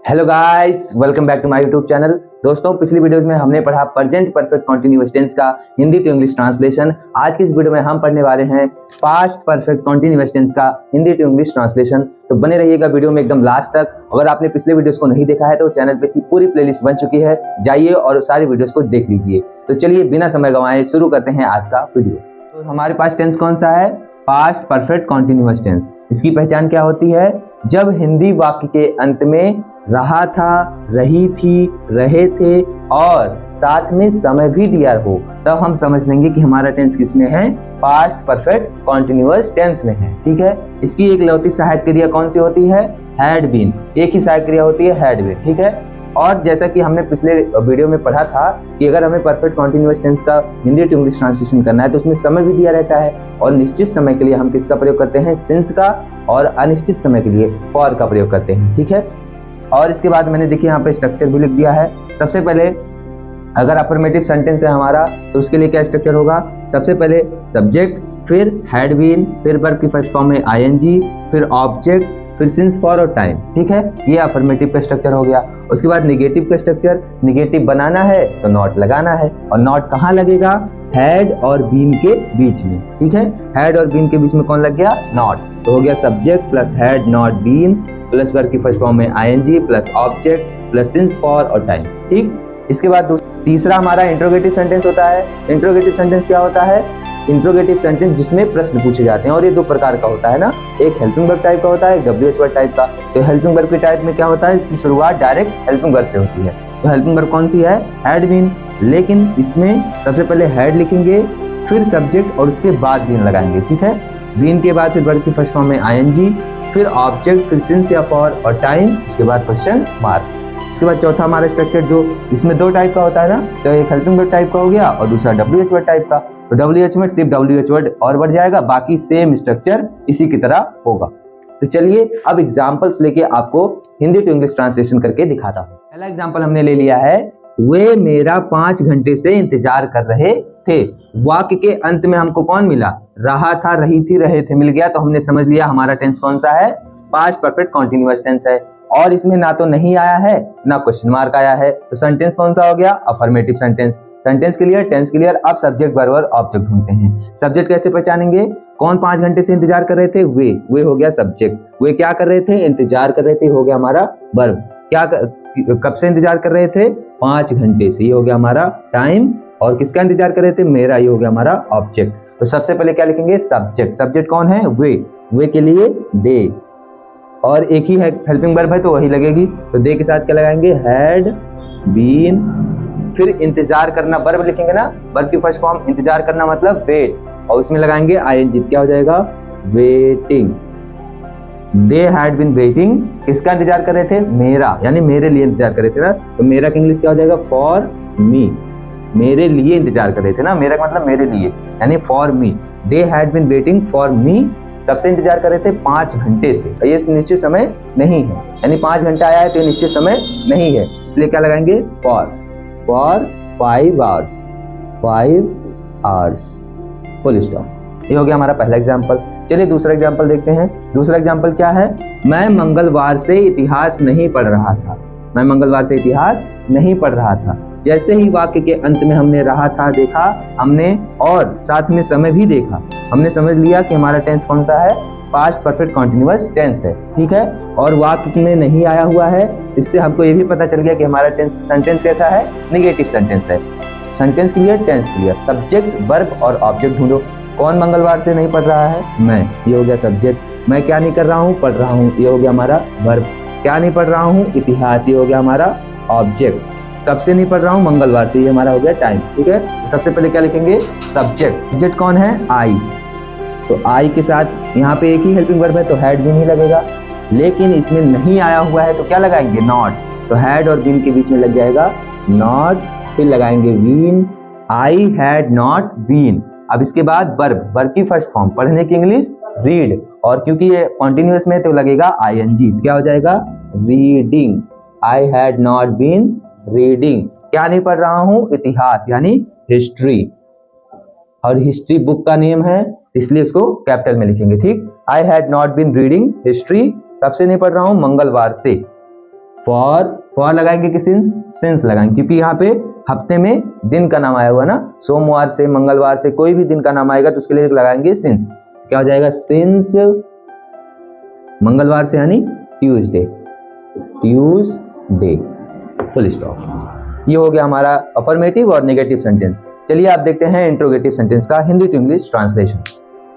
Hello guys, welcome back to my YouTube channel. दोस्तों, पिछली videos में हमने पढ़ा प्रेजेंट परफेक्ट कंटीन्यूअस टेंस का हिंदी टू इंग्लिश ट्रांसलेशन। आज की इस वीडियो में हम पढ़ने वाले हैं पास्ट परफेक्ट कंटीन्यूअस टेंस का हिंदी टू इंग्लिश ट्रांसलेशन। तो बने रहिएगा वीडियो में एकदम लास्ट तक। अगर आपने पिछले वीडियोस को नहीं देखा है तो चैनल पे इसकी पूरी प्लेलिस्ट बन चुकी है, जाइए और सारी वीडियोस को देख लीजिए। तो चलिए बिना समय गंवाए शुरू करते हैं आज का वीडियो। तो हमारे पास टेंस कौन सा है? Past perfect continuous tense. इसकी पहचान क्या होती है? जब हिंदी वाक्य के अंत में रहा था, रही थी, रहे थे और साथ में समय भी दिया हो, तब हम समझ लेंगे कि हमारा टेंस किसमें है? पास्ट परफेक्ट कंटीन्यूअस टेंस में है। ठीक है। इसकी एक लौती सहायक क्रिया कौन सी होती है? Had been. एक ही सहायक क्रिया होती है, हैड बीन। ठीक है। और जैसा कि हमने पिछले वीडियो में पढ़ा था कि अगर हमें परफेक्ट कंटीन्यूअस टेंस का हिंदी टू इंग्लिश ट्रांसलेशन करना है तो उसमें समय भी दिया रहता है, और निश्चित समय के लिए हम किसका प्रयोग करते हैं? सिंस का, और अनिश्चित समय के लिए फॉर का प्रयोग करते हैं। ठीक है। और इसके बाद मैंने देखिए यहाँ पे स्ट्रक्चर भी लिख दिया है। सबसे पहले अगर अफर्मेटिव सेंटेंस है हमारा तो उसके लिए क्या स्ट्रक्चर होगा? सबसे पहले सब्जेक्ट, फिर हैड बीन, फिर वर्ब की फर्स्ट फॉर्म में आईएनजी, फिर ऑब्जेक्ट, फिर सिंस फॉर और टाइम। ठीक है। ये अफर्मेटिव का स्ट्रक्चर हो गया। उसके बाद नेगेटिव का स्ट्रक्चर, नेगेटिव बनाना है तो नॉट लगाना है, और नॉट कहाँ लगेगा? हैड और बीन के बीच में। ठीक है। हैड और बीन के बीच में कौन लग गया? नॉट। तो हो गया subject plus had not been plus verb की फर्स्ट फॉर्म में ING plus object plus since for और टाइम। ठीक। इसके बाद तीसरा हमारा इंट्रोगेटिव सेंटेंस होता है। इंट्रोगेटिव सेंटेंस क्या होता है? इंट्रोगेटिव सेंटेंस जिसमें प्रश्न पूछे जाते हैं, और ये दो प्रकार का होता है ना, एक हेल्पिंग वर्ब टाइप का होता है, डब्ल्यूएच वर्ब टाइप का। तो हेल्पिंग वर्ब के टाइप में क्या होता है? इसकी शुरुआत डायरेक्ट हेल्पिंग वर्ब से होती है। तो हेल्पिंग वर्ब कौन सी है? Had been. लेकिन इसमें सबसे पहले हैड लिखेंगे, फिर सब्जेक्ट और उसके बाद बीन लगाएंगे। ठीक है। बीन के बाद फिर वर्ब की फर्स्ट फॉर्म में आईएनजी, फिर ऑब्जेक्ट, फिर सिंस या फॉर और टाइम, उसके बाद क्वेश्चन मार्क। इसके बाद चौथा हमारा स्ट्रक्चर जो इसमें दो टाइप का होता है ना, तो एक हेल्पिंग वर्ब टाइप का हो गया और दूसरा डब्ल्यूएच वर्ड टाइप का। तो डब्ल्यूएच में सिर्फ डब्ल्यूएच वर्ड और बढ़ जाएगा, बाकी सेम स्ट्रक्चर इसी की तरह होगा। तो चलिए अब एग्जांपल्स लेके आपको हिंदी टू इंग्लिश ट्रांसलेशन करके दिखाता हूँ। पहला एग्जांपल हमने ले लिया है, वे मेरा 5 घंटे से इंतजार कर रहे थे। वाक्य के अंत में हमको कौन मिला? रहा था, रही थी, रहे थे मिल गया। तो हमने समझ लिया हमारा टेंस कौन सा है? पास्ट परफेक्ट कंटीन्यूअस टेंस है। और इसमें ना तो नहीं आया है ना क्वेश्चन मार्क आया है, तो सेंटेंस कौन सा हो गया? Affirmative sentence. Sentence clear, tense clear. अब सब्जेक्ट, वर्ब और ऑब्जेक्ट ढूंढते हैं। सब्जेक्ट कैसे पहचानेंगे? कौन 5 घंटे से इंतजार कर रहे थे? वे हो गया सब्जेक्ट। वे क्या कर रहे थे? इंतजार कर रहे थे, हो गया हमारा वर्ब। कब से इंतजार कर रहे थे? 5 घंटे से, ये हो गया हमारा टाइम। और किसका इंतजार कर रहे थे? मेरा, ये हो गया हमारा ऑब्जेक्ट। तो सबसे पहले क्या लिखेंगे? सब्जेक्ट। सब्जेक्ट कौन है? वे के लिए दे, और एक ही है हेल्पिंग वर्ब है तो वही लगेगी। तो दे के साथ क्या लगाएंगे? Had been. फिर इंतजार करना वर्ब लिखेंगे ना, वर्ब की फर्स्ट फॉर्म इंतजार करना मतलब वेट, और उसमें लगाएंगे आईएनजी। क्या हो जाएगा? Waiting. They had been waiting. किसका इंतजार कर रहे थे? मेरा, यानी मेरे लिए इंतजार कर रहे थे ना, तो मेरा का इंग्लिश क्या हो जाएगा? For me. मेरे लिए इंतजार कर रहे थे ना, मेरा का मतलब मेरे लिए, यानी for me. They had been waiting for me. कब से इंतजार कर रहे थे? 5 घंटे से। ये निश्चित समय नहीं है, यानी 5 घंटा आया है तो ये निश्चित समय नहीं है, इसलिए क्या लगाएंगे? For 5 hours. 5 hours, full stop. ये हो गया हमारा पहला एग्जाम्पल। चलिए दूसरा एग्जाम्पल देखते हैं। दूसरा एग्जाम्पल क्या है? मैं मंगलवार से इतिहास नहीं पढ़ रहा था। मैं मंगलवार से इतिहास नहीं पढ़ रहा था। जैसे ही वाक्य के अंत में हमने रहा था देखा हमने, और साथ में समय भी देखा, हमने समझ लिया कि हमारा टेंस कौन सा है? पास्ट परफेक्ट कंटीन्यूअस टेंस है। ठीक है। और वाक्य में नहीं आया हुआ है, इससे हमको ये भी पता चल गया कि हमारा सेंटेंस कैसा है? नेगेटिव सेंटेंस है। Sentence clear, tense clear. Subject, verb और ऑब्जेक्ट ढूंढो। कौन मंगलवार से नहीं पढ़ रहा है? मैं, ये हो गया सब्जेक्ट। मैं क्या नहीं कर रहा हूँ? पढ़ रहा हूँ, ये हो गया हमारा वर्ब। क्या नहीं पढ़ रहा हूँ? इतिहास, ये हो गया हमारा ऑब्जेक्ट। कब से नहीं पढ़ रहा हूँ? मंगलवार से, ये हमारा हो गया टाइम। ठीक है। तो सबसे पहले क्या लिखेंगे? सब्जेक्ट। सब्जेक्ट कौन है? आई। तो आई के साथ यहाँ पे एक ही हेल्पिंग वर्ब है तो हैड बीन ही लगेगा, लेकिन इसमें नहीं आया हुआ है तो क्या लगाएंगे? नॉट। तो हैड और बीन के बीच में लग जाएगा नॉट, फिर लगाएंगे been. I had not been. अब इसके बाद वर्ब, वर्ब की फर्स्ट फॉर्म, पढ़ने की इंग्लिश रीड, और क्योंकि ये कॉन्टिन्यूअस में तो लगेगा आईएनजी, क्या हो जाएगा? Reading. I had not been reading. क्या नहीं पढ़ रहा हूं? इतिहास, यानी हिस्ट्री, और हिस्ट्री बुक का नेम है इसलिए इसको कैपिटल में लिखेंगे। ठीक। I had not been reading history. कब से नहीं पढ़ रहा हूं? मंगलवार से। फॉर लगाएंगे कि सिंस लगाएंगे, क्योंकि यहाँ पे हफ्ते में दिन का नाम आया हुआ ना, सोमवार से मंगलवार से कोई भी दिन का नाम आएगा तो उसके लिए लगाएंगे सिंस। क्या हो जाएगा? सिंस मंगलवार से यानी ट्यूसडे, फुल स्टॉप। ये हो गया हमारा अफर्मेटिव और नेगेटिव सेंटेंस। चलिए आप देखते हैं इंट्रोगेटिव सेंटेंस का हिंदी टू इंग्लिश ट्रांसलेशन।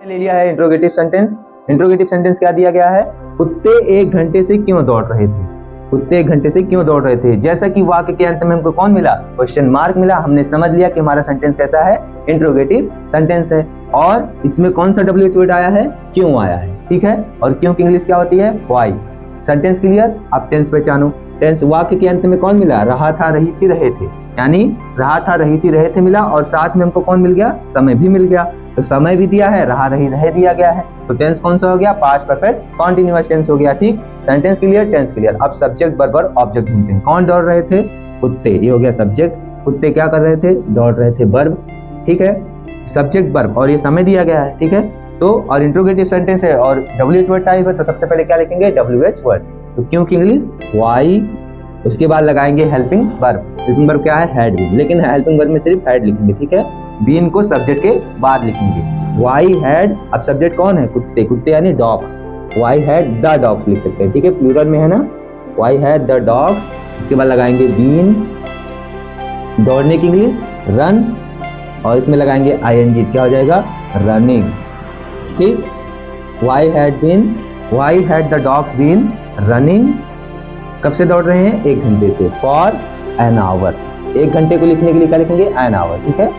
ले लिया है इंट्रोगेटिव सेंटेंस। इंट्रोगेटिव सेंटेंस क्या दिया गया है? कुत्ते 1 घंटे से क्यों दौड़ रहे थे? कुत्ते 1 घंटे से क्यों दौड़ रहे थे? जैसा कि वाक्य के अंत में हमको कौन मिला? क्वेश्चन मार्क मिला। हमने समझ लिया कि हमारा सेंटेंस कैसा है? इंट्रोगेटिव सेंटेंस है। और इसमें कौन सा WH वर्ड आया है? क्यों आया है, ठीक है। और क्यों की इंग्लिश क्या होती है? व्हाई। Sentence clear? आप टेंस पहचानो। टेंस वाक्य के अंत में कौन मिला? रहा था, रही थी, रहे थे, यानी रहा था, रही थी, रहे थे मिला, और साथ में हमको कौन मिल गया? समय भी मिल गया। तो समय भी दिया है, रहा, रही, रहे दिया गया है। तो टेंस कौन सा हो गया? पास्ट परफेक्ट कॉन्टिन्यूअस टेंस हो गया, ठीक। Sentence clear, tense clear. अब सब्जेक्ट वर्ब और ऑब्जेक्ट ढूंढते हैं। कौन दौड़ रहे थे? कुत्ते। ये हो गया सब्जेक्ट। कुत्ते क्या कर रहे थे? दौड़ रहे थे, वर्ब, ठीक है। सब्जेक्ट वर्ब और ये समय दिया गया है, ठीक है। तो और इंट्रोगेटिव सेंटेंस है और WH वर्ड टाइप है, तो सबसे पहले क्या लिखेंगे? WH word. तो क्यों की इंग्लिश? व्हाई। उसके बाद लगाएंगे हेल्पिंग वर्ब। हेल्पिंग वर्ब क्या है? हैड बीन, लेकिन हेल्पिंग वर्ब में सिर्फ हैड लिखेंगे, ठीक है। बीन को सब्जेक्ट के बाद लिखेंगे। व्हाई हैड, अब सब्जेक्ट कौन है? कुत्ते। कुत्ते यानी dogs. Why had the dogs लिख सकते हैं, ठीक है, प्लूरल में है ना। Why had the dogs. इसके बाद लगाएंगे बीन, दौड़ने की इंग्लिश रन, और इसमें लगाएंगे ING, क्या हो जाएगा? रनिंग, ठीक। Why had the dogs been running. कब से दौड़ रहे हैं? 1 घंटे से। For an hour. 1 घंटे को लिखने के लिए क्या लिखेंगे? एन आवर, ठीक है।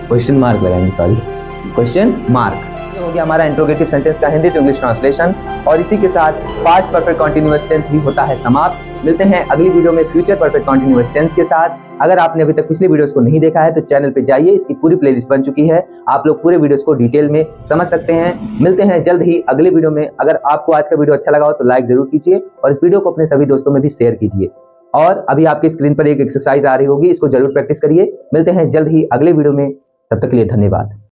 क्वेश्चन मार्क लगाएंगे, सॉरी, क्वेश्चन मार्क। ये हो गया हमारा इंट्रोगेटिव सेंटेंस का हिंदी टू इंग्लिश ट्रांसलेशन। और इसी के साथ पास्ट परफेक्ट कॉन्टिन्यूअस टेंस भी होता है समाप्त। मिलते हैं अगली वीडियो में फ्यूचर परफेक्ट कॉन्टिन्यूअस टेंस के साथ। अगर आपने अभी तक पिछले वीडियोस को नहीं देखा है तो चैनल पे जाइए, इसकी पूरी प्लेलिस्ट बन चुकी है, आप लोग पूरे वीडियोस को डिटेल में समझ सकते हैं। मिलते हैं जल्द ही अगले वीडियो में। अगर आपको आज का वीडियो अच्छा लगा हो तो लाइक जरूर कीजिए और इस वीडियो को अपने सभी दोस्तों में भी शेयर कीजिए। और अभी आपकी स्क्रीन पर एक एक्सरसाइज आ रही होगी, इसको जरूर प्रैक्टिस करिए। मिलते हैं जल्द ही अगले वीडियो में, तब तक के लिए धन्यवाद।